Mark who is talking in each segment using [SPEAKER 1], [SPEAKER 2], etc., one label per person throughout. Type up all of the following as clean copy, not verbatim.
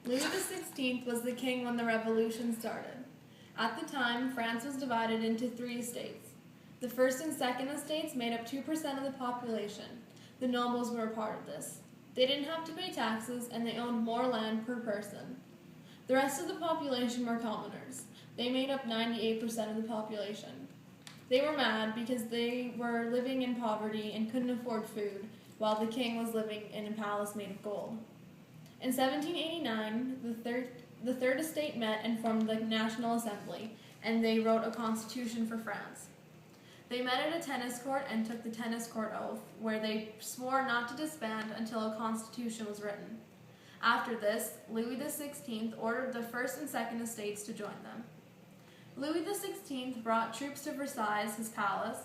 [SPEAKER 1] Louis XVI was the king when the revolution started. At the time, France was divided into 3 estates. The first and second estates made up 2% of the population. The nobles were a part of this. They didn't have to pay taxes, and they owned more land per person. The rest of the population were commoners. They made up 98% of the population. They were mad because they were living in poverty and couldn't afford food, while the king was living in a palace made of gold. In 1789, the Third Estate met and formed the National Assembly, and they wrote a constitution for France. They met at a tennis court and took the tennis court oath, where they swore not to disband until a constitution was written. After this, Louis XVI ordered the First and Second Estates to join them. Louis XVI brought troops to Versailles, his palace,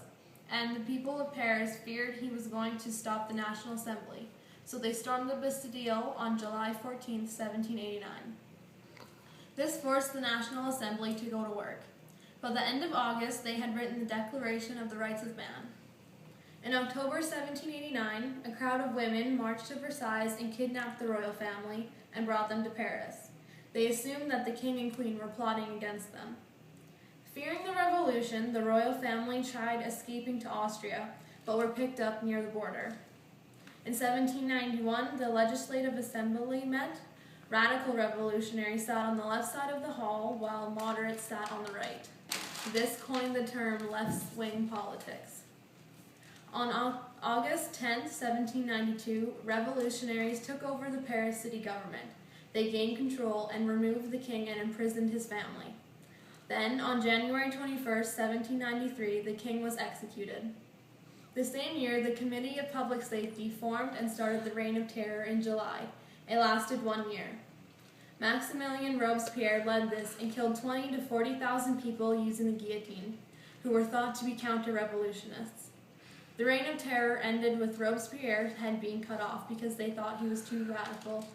[SPEAKER 1] and the people of Paris feared he was going to stop the National Assembly, so they stormed the Bastille on July 14, 1789. This forced the National Assembly to go to work. By the end of August, they had written the Declaration of the Rights of Man. In October 1789, a crowd of women marched to Versailles and kidnapped the royal family and brought them to Paris. They assumed that the king and queen were plotting against them. Fearing the revolution, the royal family tried escaping to Austria, but were picked up near the border. In 1791, the Legislative Assembly met. Radical revolutionaries sat on the left side of the hall, while moderates sat on the right. This coined the term left-wing politics. On August 10, 1792, revolutionaries took over the Paris city government. They gained control and removed the king and imprisoned his family. Then, on January 21, 1793, the king was executed. The same year, the Committee of Public Safety formed and started the Reign of Terror in July. It lasted 1 year. Maximilien Robespierre led this and killed 20,000 to 40,000 people using the guillotine, who were thought to be counter-revolutionists. The Reign of Terror ended with Robespierre's head being cut off because they thought he was too radical